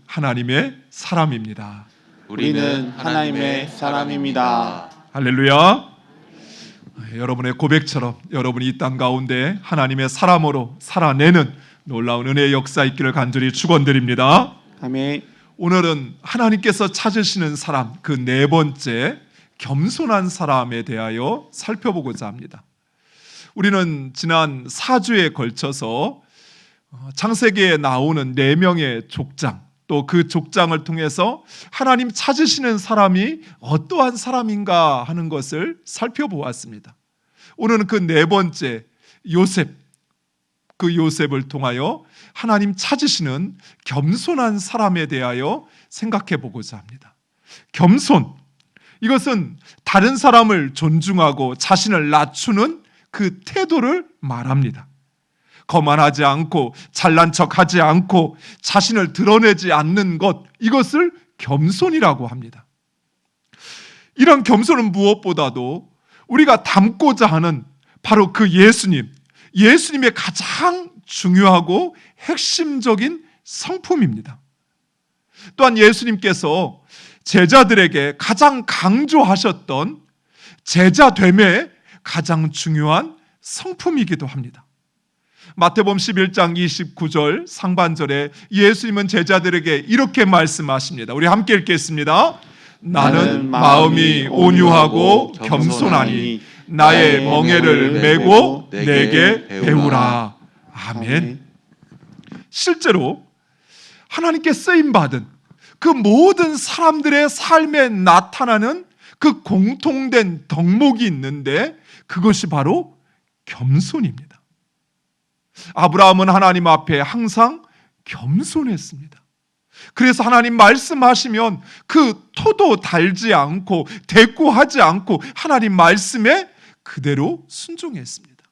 하나님의 사람입니다. 우리는 하나님의 사람입니다. 할렐루야. 여러분의 고백처럼 여러분이 이 땅 가운데 하나님의 사람으로 살아내는 놀라운 은혜의 역사 있기를 간절히 축원드립니다. 아멘. 오늘은 하나님께서 찾으시는 사람, 그 네 번째 겸손한 사람에 대하여 살펴보고자 합니다. 우리는 지난 4주에 걸쳐서 창세기에 나오는 4명의 족장, 또 그 족장을 통해서 하나님 찾으시는 사람이 어떠한 사람인가 하는 것을 살펴보았습니다. 오늘은 그 네 번째 요셉, 그 요셉을 통하여 하나님 찾으시는 겸손한 사람에 대하여 생각해 보고자 합니다. 겸손, 이것은 다른 사람을 존중하고 자신을 낮추는 그 태도를 말합니다. 거만하지 않고 잘난 척하지 않고 자신을 드러내지 않는 것, 이것을 겸손이라고 합니다. 이런 겸손은 무엇보다도 우리가 닮고자 하는 바로 그 예수님의 가장 중요하고 핵심적인 성품입니다. 또한 예수님께서 제자들에게 가장 강조하셨던 제자됨의 가장 중요한 성품이기도 합니다. 마태복음 11장 29절 상반절에 예수님은 제자들에게 이렇게 말씀하십니다. 우리 함께 읽겠습니다. 나는 마음이 온유하고 겸손하니 나의 멍에를 메고 내게 배우라. 아멘. 실제로 하나님께 쓰임받은 그 모든 사람들의 삶에 나타나는 그 공통된 덕목이 있는데 그것이 바로 겸손입니다. 아브라함은 하나님 앞에 항상 겸손했습니다. 그래서 하나님 말씀하시면 그 토도 달지 않고 대꾸하지 않고 하나님 말씀에 그대로 순종했습니다.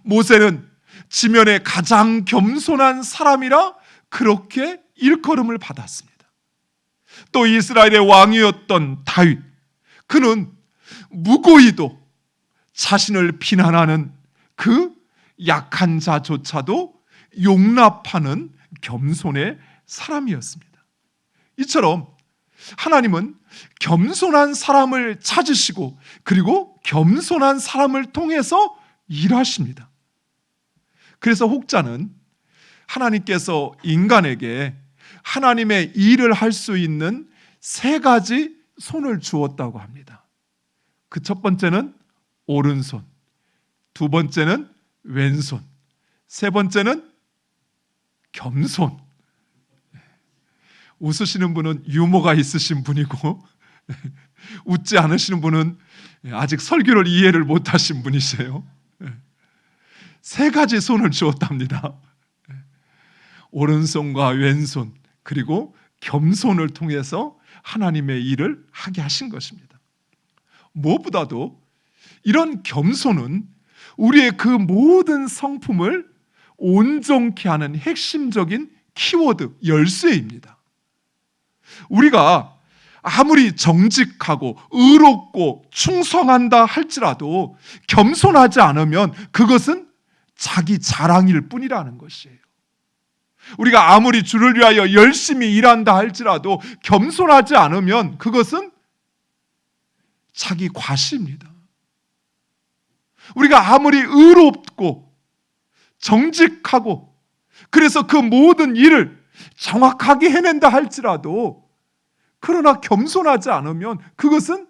모세는 지면에 가장 겸손한 사람이라 그렇게 일컬음을 받았습니다. 또 이스라엘의 왕이었던 다윗, 그는 무고히도 자신을 비난하는 그 약한 자조차도 용납하는 겸손의 사람이었습니다. 이처럼 하나님은 겸손한 사람을 찾으시고 그리고 겸손한 사람을 통해서 일하십니다. 그래서 혹자는 하나님께서 인간에게 하나님의 일을 할 수 있는 3가지 손을 주었다고 합니다. 그 첫 번째는 오른손, 두 번째는 왼손, 세 번째는 겸손. 웃으시는 분은 유머가 있으신 분이고 웃지 않으시는 분은 아직 설교를 이해를 못하신 분이세요. 3가지 손을 주었답니다. 오른손과 왼손 그리고 겸손을 통해서 하나님의 일을 하게 하신 것입니다. 무엇보다도 이런 겸손은 우리의 그 모든 성품을 온전케 하는 핵심적인 키워드, 열쇠입니다. 우리가 아무리 정직하고 의롭고 충성한다 할지라도 겸손하지 않으면 그것은 자기 자랑일 뿐이라는 것이에요. 우리가 아무리 주를 위하여 열심히 일한다 할지라도 겸손하지 않으면 그것은 자기 과시입니다. 우리가 아무리 의롭고 정직하고 그래서 그 모든 일을 정확하게 해낸다 할지라도 그러나 겸손하지 않으면 그것은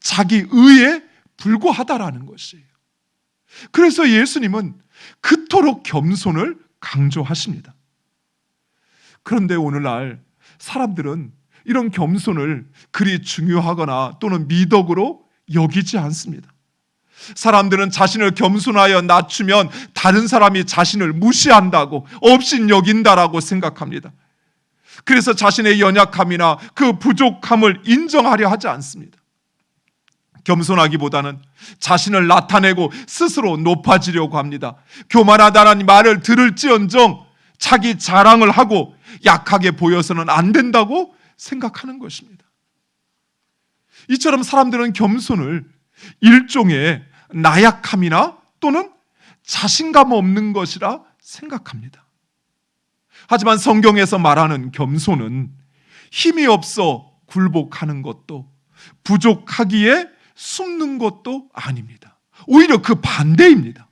자기 의에 불과하다라는 것이에요. 그래서 예수님은 그토록 겸손을 강조하십니다. 그런데 오늘날 사람들은 이런 겸손을 그리 중요하거나 또는 미덕으로 여기지 않습니다. 사람들은 자신을 겸손하여 낮추면 다른 사람이 자신을 무시한다고, 업신여긴다라고 생각합니다. 그래서 자신의 연약함이나 그 부족함을 인정하려 하지 않습니다. 겸손하기보다는 자신을 나타내고 스스로 높아지려고 합니다. 교만하다는 말을 들을지언정 자기 자랑을 하고 약하게 보여서는 안 된다고 생각하는 것입니다. 이처럼 사람들은 겸손을 일종의 나약함이나 또는 자신감 없는 것이라 생각합니다. 하지만 성경에서 말하는 겸손은 힘이 없어 굴복하는 것도 부족하기에 숨는 것도 아닙니다. 오히려 그 반대입니다.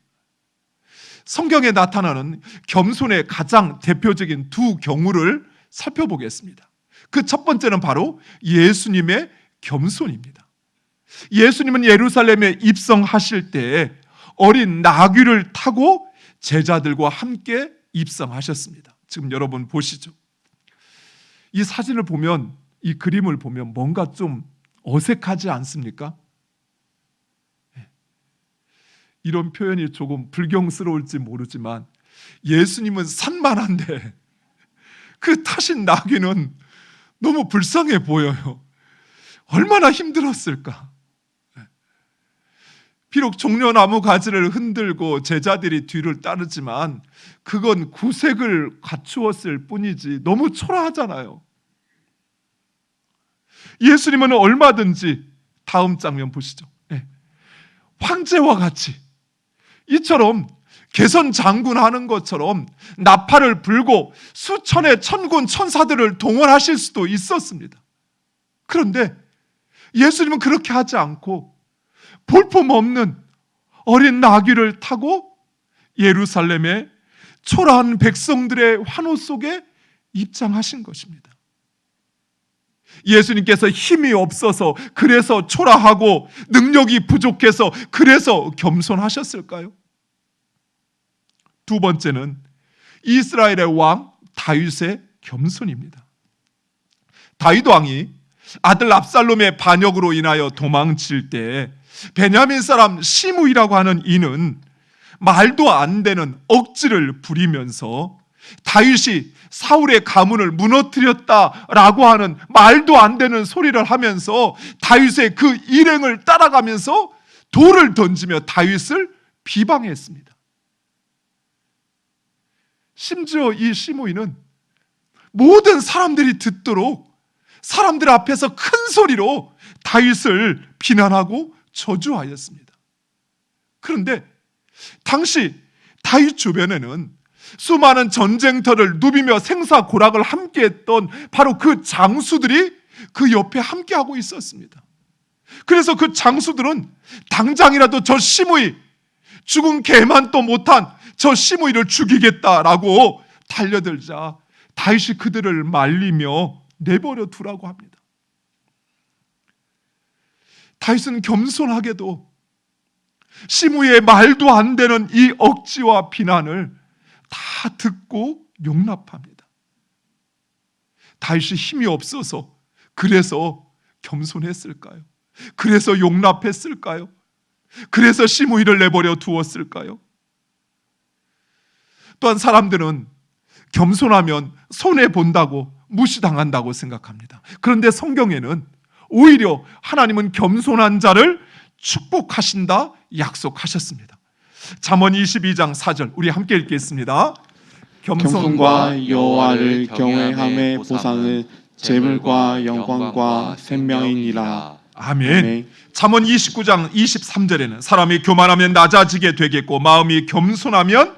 성경에 나타나는 겸손의 가장 대표적인 두 경우를 살펴보겠습니다. 그 첫 번째는 바로 예수님의 겸손입니다. 예수님은 예루살렘에 입성하실 때 어린 나귀를 타고 제자들과 함께 입성하셨습니다. 지금 여러분 보시죠. 이 사진을 보면, 이 그림을 보면 뭔가 좀 어색하지 않습니까? 이런 표현이 조금 불경스러울지 모르지만 예수님은 산만한데 그 타신 나귀는 너무 불쌍해 보여요. 얼마나 힘들었을까? 비록 종려나무 가지를 흔들고 제자들이 뒤를 따르지만 그건 구색을 갖추었을 뿐이지 너무 초라하잖아요. 예수님은 얼마든지, 다음 장면 보시죠. 황제와 같이 이처럼 개선 장군하는 것처럼 나팔을 불고 수천의 천군 천사들을 동원하실 수도 있었습니다. 그런데 예수님은 그렇게 하지 않고 볼품없는 어린 나귀를 타고 예루살렘의 초라한 백성들의 환호 속에 입장하신 것입니다. 예수님께서 힘이 없어서 그래서 초라하고 능력이 부족해서 그래서 겸손하셨을까요? 두 번째는 이스라엘의 왕 다윗의 겸손입니다. 다윗 왕이 아들 압살롬의 반역으로 인하여 도망칠 때 베냐민 사람 시므이라고 하는 이는 말도 안 되는 억지를 부리면서 다윗이 사울의 가문을 무너뜨렸다라고 하는 말도 안 되는 소리를 하면서 다윗의 그 일행을 따라가면서 돌을 던지며 다윗을 비방했습니다. 심지어 이 시므이는 모든 사람들이 듣도록 사람들 앞에서 큰 소리로 다윗을 비난하고 저주하였습니다. 그런데 당시 다윗 주변에는 수많은 전쟁터를 누비며 생사고락을 함께했던 바로 그 장수들이 그 옆에 함께하고 있었습니다. 그래서 그 장수들은 당장이라도 저 시므이, 죽은 개만도 못한 저 시므이를 죽이겠다라고 달려들자 다윗이 그들을 말리며 내버려 두라고 합니다. 다윗은 겸손하게도 시므이의 말도 안 되는 이 억지와 비난을 다 듣고 용납합니다. 다윗이 힘이 없어서 그래서 겸손했을까요? 그래서 용납했을까요? 그래서 시므이를 내버려 두었을까요? 또한 사람들은 겸손하면 손해본다고 무시당한다고 생각합니다. 그런데 성경에는 오히려 하나님은 겸손한 자를 축복하신다 약속하셨습니다. 잠언 22장 4절 우리 함께 읽겠습니다. 겸손과 여호와를 경외함의 보상은 재물과 영광과 생명이니라. 아멘. 잠언 29장 23절에는 사람이 교만하면 낮아지게 되겠고 마음이 겸손하면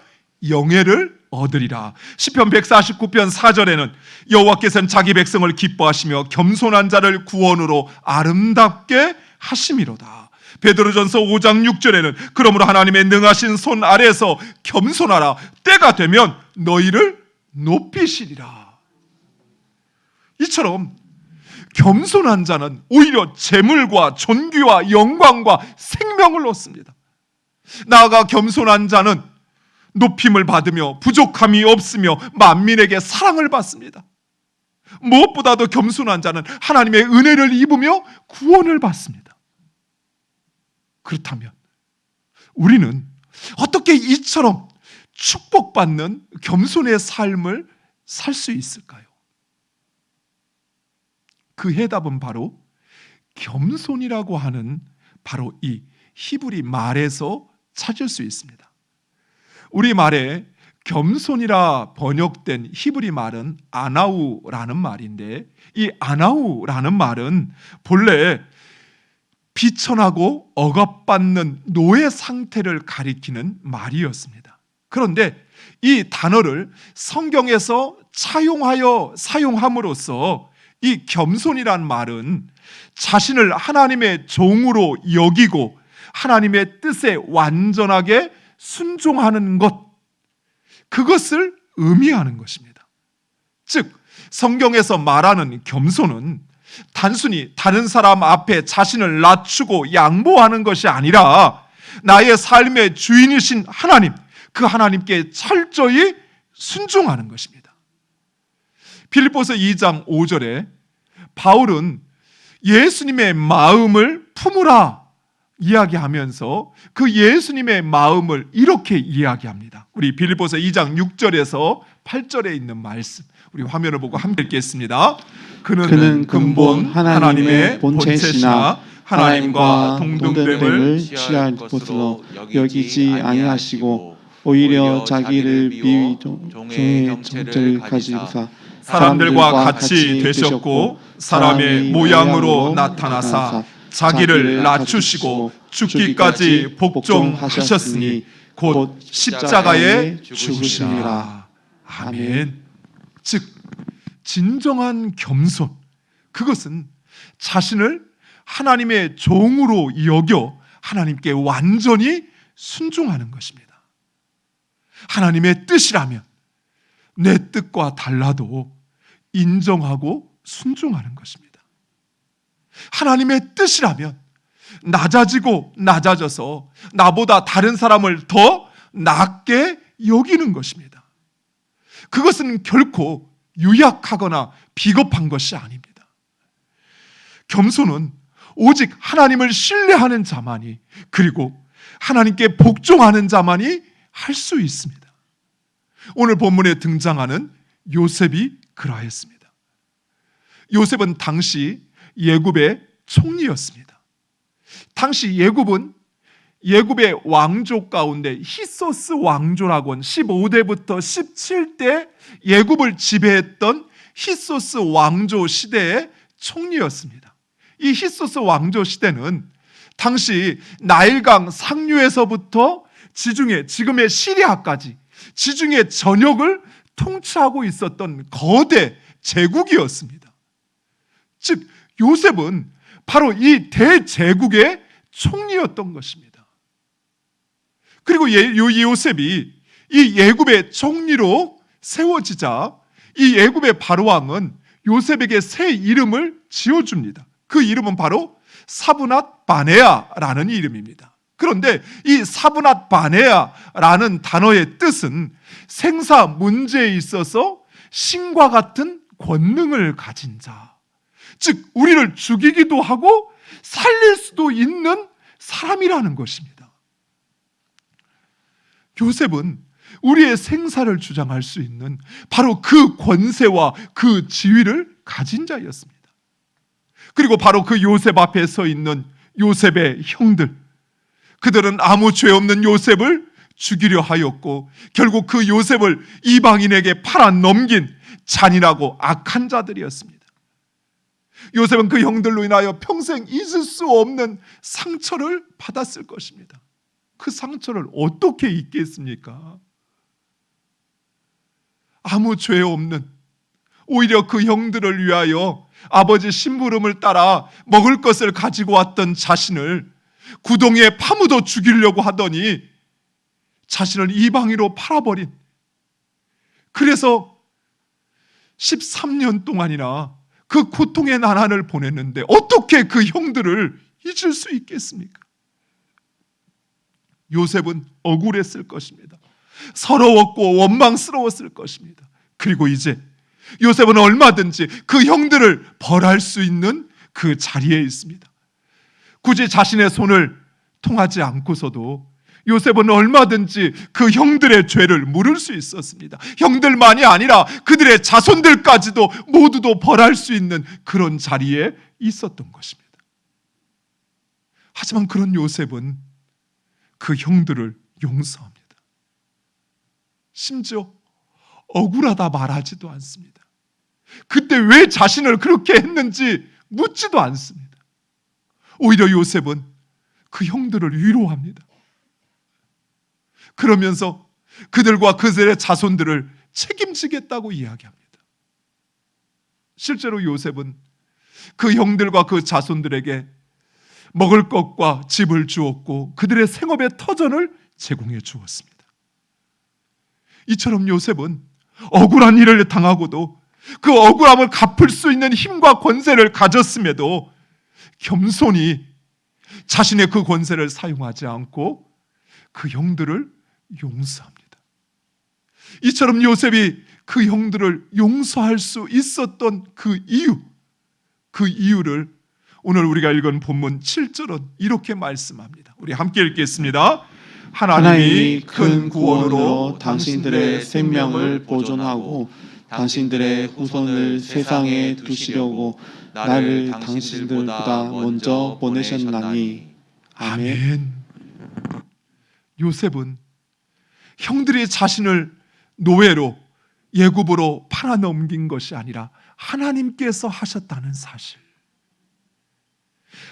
영예를 얻으리라. 시편 149편 4절에는 여호와께서는 자기 백성을 기뻐하시며 겸손한 자를 구원으로 아름답게 하심이로다. 베드로전서 5장 6절에는 그러므로 하나님의 능하신 손 아래서 겸손하라. 때가 되면 너희를 높이시리라. 이처럼 겸손한 자는 오히려 재물과 존귀와 영광과 생명을 얻습니다. 나아가 겸손한 자는 높임을 받으며 부족함이 없으며 만민에게 사랑을 받습니다. 무엇보다도 겸손한 자는 하나님의 은혜를 입으며 구원을 받습니다. 그렇다면 우리는 어떻게 이처럼 축복받는 겸손의 삶을 살 수 있을까요? 그 해답은 바로 겸손이라고 하는 바로 이 히브리 말에서 찾을 수 있습니다. 우리 말에 겸손이라 번역된 히브리 말은 아나우라는 말인데 이 아나우라는 말은 본래 비천하고 억압받는 노예 상태를 가리키는 말이었습니다. 그런데 이 단어를 성경에서 사용함으로써 이 겸손이란 말은 자신을 하나님의 종으로 여기고 하나님의 뜻에 완전하게 순종하는 것, 그것을 의미하는 것입니다. 즉 성경에서 말하는 겸손은 단순히 다른 사람 앞에 자신을 낮추고 양보하는 것이 아니라 나의 삶의 주인이신 하나님, 그 하나님께 철저히 순종하는 것입니다. 빌립보서 2장 5절에 바울은 예수님의 마음을 품으라 이야기하면서 그 예수님의 마음을 이렇게 이야기합니다. 우리 빌립보서 2장 6절에서 8절에 있는 말씀, 우리 화면을 보고 함께 읽겠습니다. 그는 근본 하나님의 본체시나 하나님과 동등됨을 취할 것으로 여기지 아니하시고 오히려 자기를 비위 종의 정체를 가지고사 사람들과 같이 되셨고 사람의 모양으로 나타나사 자기를 낮추시고 죽기까지 복종하셨으니 곧 십자가에 죽으시니라. 아멘. 즉 진정한 겸손, 그것은 자신을 하나님의 종으로 여겨 하나님께 완전히 순종하는 것입니다. 하나님의 뜻이라면 내 뜻과 달라도 인정하고 순종하는 것입니다. 하나님의 뜻이라면 낮아지고 낮아져서 나보다 다른 사람을 더 낮게 여기는 것입니다. 그것은 결코 유약하거나 비겁한 것이 아닙니다. 겸손은 오직 하나님을 신뢰하는 자만이, 그리고 하나님께 복종하는 자만이 할 수 있습니다. 오늘 본문에 등장하는 요셉이 그러했습니다. 요셉은 당시 예굽의 총리였습니다. 당시 예굽의 왕조 가운데 히소스 왕조라고 15대부터 17대 예굽을 지배했던 히소스 왕조 시대의 총리였습니다. 이 히소스 왕조 시대는 당시 나일강 상류에서부터 지중해, 지금의 시리아까지 지중해 전역을 통치하고 있었던 거대 제국이었습니다. 즉 요셉은 바로 이 대제국의 총리였던 것입니다. 그리고 요셉이 이 예굽의 총리로 세워지자 이 예굽의 바로왕은 요셉에게 새 이름을 지어줍니다. 그 이름은 바로 사브낫 바네아라는 이름입니다. 그런데 이 사브낫 바네아라는 단어의 뜻은 생사 문제에 있어서 신과 같은 권능을 가진 자, 즉 우리를 죽이기도 하고 살릴 수도 있는 사람이라는 것입니다. 요셉은 우리의 생사를 주장할 수 있는 바로 그 권세와 그 지위를 가진 자였습니다. 그리고 바로 그 요셉 앞에 서 있는 요셉의 형들, 그들은 아무 죄 없는 요셉을 죽이려 하였고 결국 그 요셉을 이방인에게 팔아 넘긴 잔인하고 악한 자들이었습니다. 요셉은 그 형들로 인하여 평생 잊을 수 없는 상처를 받았을 것입니다. 그 상처를 어떻게 잊겠습니까? 아무 죄 없는, 오히려 그 형들을 위하여 아버지 심부름을 따라 먹을 것을 가지고 왔던 자신을 구덩이에 파묻어 죽이려고 하더니 자신을 이방인으로 팔아버린, 그래서 13년 동안이나 그 고통의 나날을 보냈는데 어떻게 그 형들을 잊을 수 있겠습니까? 요셉은 억울했을 것입니다. 서러웠고 원망스러웠을 것입니다. 그리고 이제 요셉은 얼마든지 그 형들을 벌할 수 있는 그 자리에 있습니다. 굳이 자신의 손을 통하지 않고서도 요셉은 얼마든지 그 형들의 죄를 물을 수 있었습니다. 형들만이 아니라 그들의 자손들까지도 모두도 벌할 수 있는 그런 자리에 있었던 것입니다. 하지만 그런 요셉은 그 형들을 용서합니다. 심지어 억울하다 말하지도 않습니다. 그때 왜 자신을 그렇게 했는지 묻지도 않습니다. 오히려 요셉은 그 형들을 위로합니다. 그러면서 그들과 그들의 자손들을 책임지겠다고 이야기합니다. 실제로 요셉은 그 형들과 그 자손들에게 먹을 것과 집을 주었고 그들의 생업의 터전을 제공해 주었습니다. 이처럼 요셉은 억울한 일을 당하고도 그 억울함을 갚을 수 있는 힘과 권세를 가졌음에도 겸손히 자신의 그 권세를 사용하지 않고 그 형들을 용서합니다. 이처럼 요셉이 그 형들을 용서할 수 있었던 그 이유를 오늘 우리가 읽은 본문 7절은 이렇게 말씀합니다. 우리 함께 읽겠습니다. 하나님이 큰 구원으로 당신들의 생명을 보존하고 당신들의 후손을 세상에 두시려고 나를 당신들보다 먼저 보내셨나니. 아멘. 아멘. 요셉은 형들이 자신을 노예로 예굽으로 팔아넘긴 것이 아니라 하나님께서 하셨다는 사실,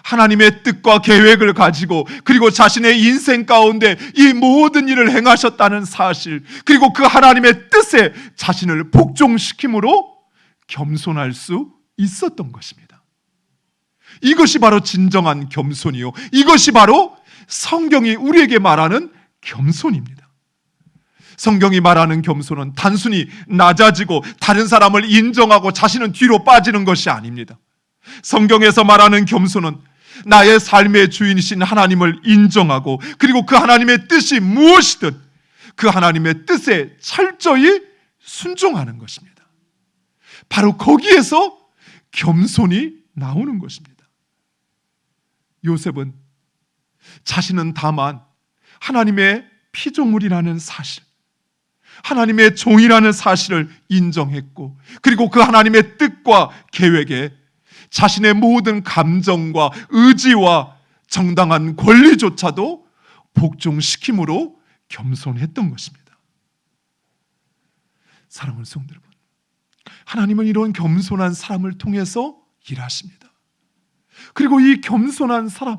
하나님의 뜻과 계획을 가지고 그리고 자신의 인생 가운데 이 모든 일을 행하셨다는 사실, 그리고 그 하나님의 뜻에 자신을 복종시킴으로 겸손할 수 있었던 것입니다. 이것이 바로 진정한 겸손이요, 이것이 바로 성경이 우리에게 말하는 겸손입니다. 성경이 말하는 겸손은 단순히 낮아지고 다른 사람을 인정하고 자신은 뒤로 빠지는 것이 아닙니다. 성경에서 말하는 겸손은 나의 삶의 주인이신 하나님을 인정하고 그리고 그 하나님의 뜻이 무엇이든 그 하나님의 뜻에 철저히 순종하는 것입니다. 바로 거기에서 겸손이 나오는 것입니다. 요셉은 자신은 다만 하나님의 피조물이라는 사실, 하나님의 종이라는 사실을 인정했고 그리고 그 하나님의 뜻과 계획에 자신의 모든 감정과 의지와 정당한 권리조차도 복종시킴으로 겸손했던 것입니다. 사랑하는 성도 여러분, 하나님은 이런 겸손한 사람을 통해서 일하십니다. 그리고 이 겸손한 사람,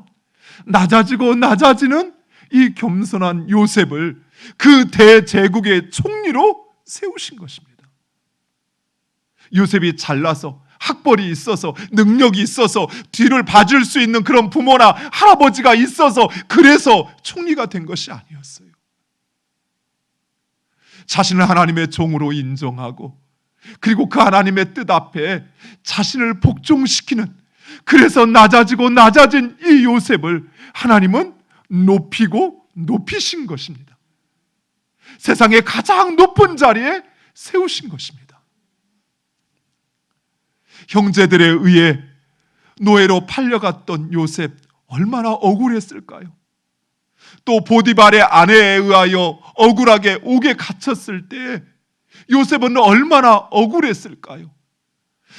낮아지고 낮아지는 이 겸손한 요셉을 그 대제국의 총리로 세우신 것입니다. 요셉이 잘나서 학벌이 있어서 능력이 있어서 뒤를 봐줄 수 있는 그런 부모나 할아버지가 있어서 그래서 총리가 된 것이 아니었어요. 자신을 하나님의 종으로 인정하고 그리고 그 하나님의 뜻 앞에 자신을 복종시키는, 그래서 낮아지고 낮아진 이 요셉을 하나님은 높이고 높이신 것입니다. 세상의 가장 높은 자리에 세우신 것입니다. 형제들에 의해 노예로 팔려갔던 요셉, 얼마나 억울했을까요? 또 보디발의 아내에 의하여 억울하게 옥에 갇혔을 때 요셉은 얼마나 억울했을까요?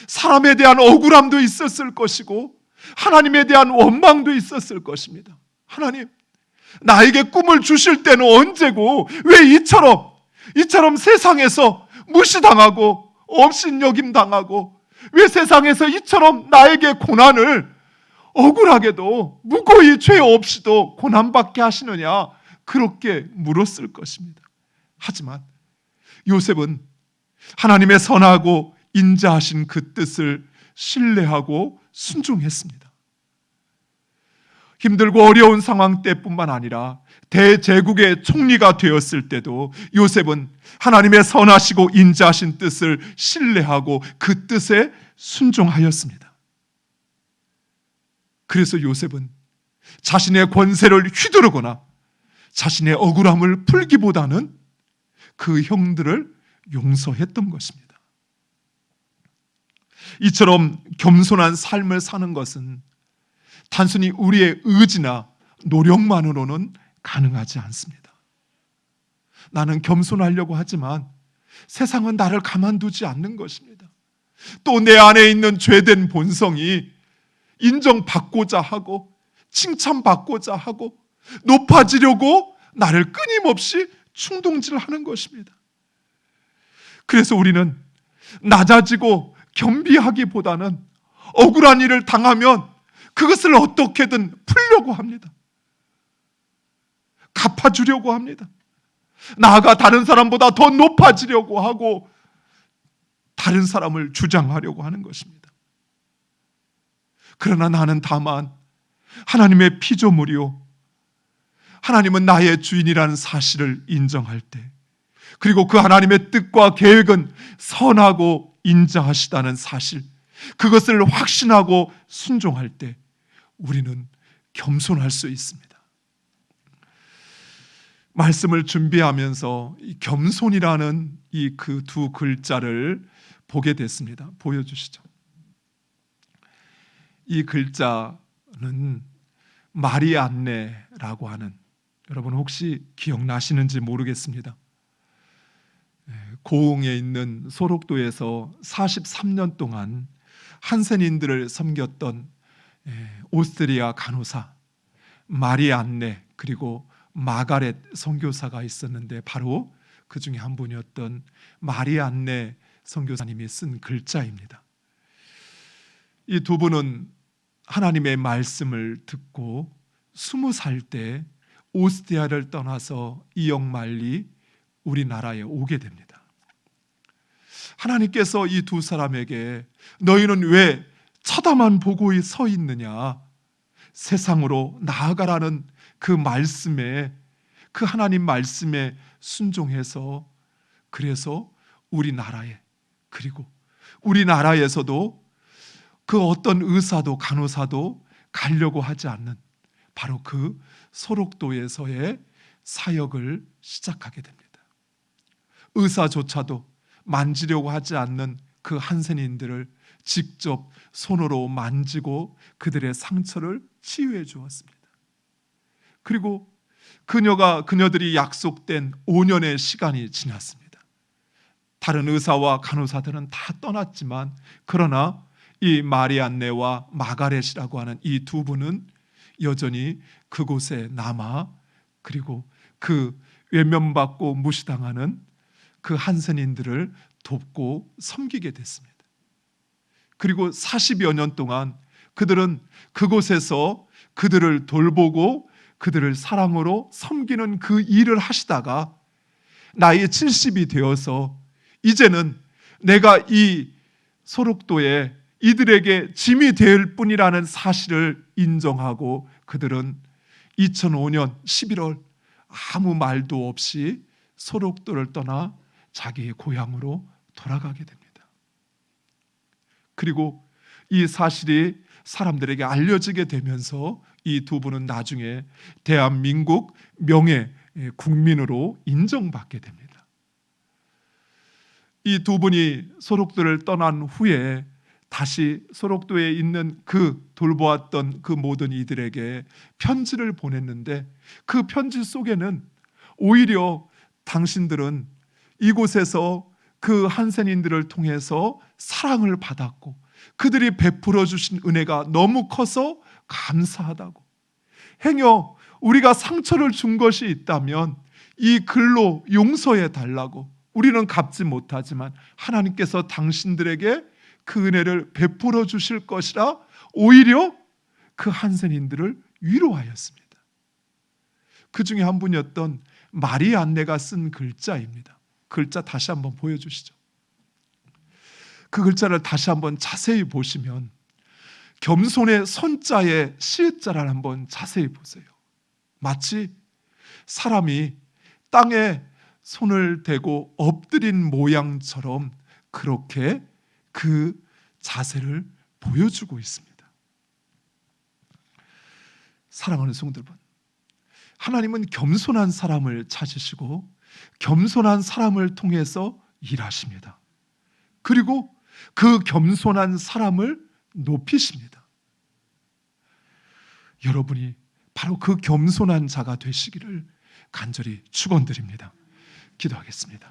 사람에 대한 억울함도 있었을 것이고 하나님에 대한 원망도 있었을 것입니다. 하나님, 나에게 꿈을 주실 때는 언제고 왜 이처럼 세상에서 무시당하고 업신여김당하고 왜 세상에서 이처럼 나에게 고난을 억울하게도 무고히 죄 없이도 고난받게 하시느냐, 그렇게 물었을 것입니다. 하지만 요셉은 하나님의 선하고 인자하신 그 뜻을 신뢰하고 순종했습니다. 힘들고 어려운 상황 때뿐만 아니라 대제국의 총리가 되었을 때도 요셉은 하나님의 선하시고 인자하신 뜻을 신뢰하고 그 뜻에 순종하였습니다. 그래서 요셉은 자신의 권세를 휘두르거나 자신의 억울함을 풀기보다는 그 형들을 용서했던 것입니다. 이처럼 겸손한 삶을 사는 것은 단순히 우리의 의지나 노력만으로는 가능하지 않습니다. 나는 겸손하려고 하지만 세상은 나를 가만두지 않는 것입니다. 또 내 안에 있는 죄된 본성이 인정받고자 하고 칭찬받고자 하고 높아지려고 나를 끊임없이 충동질하는 것입니다. 그래서 우리는 낮아지고 겸비하기보다는 억울한 일을 당하면 그것을 어떻게든 풀려고 합니다. 갚아주려고 합니다. 나아가 다른 사람보다 더 높아지려고 하고 다른 사람을 주장하려고 하는 것입니다. 그러나 나는 다만 하나님의 피조물이요, 하나님은 나의 주인이라는 사실을 인정할 때, 그리고 그 하나님의 뜻과 계획은 선하고 인자하시다는 사실, 그것을 확신하고 순종할 때 우리는 겸손할 수 있습니다. 말씀을 준비하면서 이 겸손이라는 이 그 두 글자를 보게 됐습니다. 보여주시죠. 이 글자는 마리안네라고 하는, 여러분 혹시 기억나시는지 모르겠습니다. 고흥에 있는 소록도에서 43년 동안 한센인들을 섬겼던 오스트리아 간호사 마리안네 그리고 마가렛 선교사가 있었는데, 바로 그 중에 한 분이었던 마리안네 선교사님이 쓴 글자입니다. 이 두 분은 하나님의 말씀을 듣고 20살 때 오스트리아를 떠나서 이역만리 우리나라에 오게 됩니다. 하나님께서 이 두 사람에게 너희는 왜 쳐다만 보고 서 있느냐, 세상으로 나아가라는 그 말씀에, 그 하나님 말씀에 순종해서, 그래서 우리나라에, 그리고 우리나라에서도 그 어떤 의사도 간호사도 가려고 하지 않는 바로 그 소록도에서의 사역을 시작하게 됩니다. 의사조차도 만지려고 하지 않는 그 한센인들을 직접 손으로 만지고 그들의 상처를 치유해 주었습니다. 그리고 그녀들이 약속된 5년의 시간이 지났습니다. 다른 의사와 간호사들은 다 떠났지만, 그러나 이 마리안네와 마가렛이라고 하는 이 두 분은 여전히 그곳에 남아, 그리고 그 외면받고 무시당하는 그 한센인들을 돕고 섬기게 됐습니다. 그리고 40여 년 동안 그들은 그곳에서 그들을 돌보고 그들을 사랑으로 섬기는 그 일을 하시다가 나이 70이 되어서 이제는 내가 이 소록도에 이들에게 짐이 될 뿐이라는 사실을 인정하고 그들은 2005년 11월 아무 말도 없이 소록도를 떠나 자기의 고향으로 돌아가게 됩니다. 그리고 이 사실이 사람들에게 알려지게 되면서 이 두 분은 나중에 대한민국 명예 국민으로 인정받게 됩니다. 이 두 분이 소록도를 떠난 후에 다시 소록도에 있는 그 돌보았던 그 모든 이들에게 편지를 보냈는데, 그 편지 속에는 오히려 당신들은 이곳에서 그 한센인들을 통해서 사랑을 받았고 그들이 베풀어 주신 은혜가 너무 커서 감사하다고, 행여 우리가 상처를 준 것이 있다면 이 글로 용서해 달라고, 우리는 갚지 못하지만 하나님께서 당신들에게 그 은혜를 베풀어 주실 것이라 오히려 그 한센인들을 위로하였습니다. 그 중에 한 분이었던 마리안네가 쓴 글자입니다. 글자 다시 한번 보여주시죠. 그 글자를 다시 한번 자세히 보시면 겸손의 손자의 시자를 한번 자세히 보세요. 마치 사람이 땅에 손을 대고 엎드린 모양처럼 그렇게 그 자세를 보여주고 있습니다. 사랑하는 성도 여러분, 하나님은 겸손한 사람을 찾으시고 겸손한 사람을 통해서 일하십니다. 그리고 그 겸손한 사람을 높이십니다. 여러분이 바로 그 겸손한 자가 되시기를 간절히 축원드립니다. 기도하겠습니다.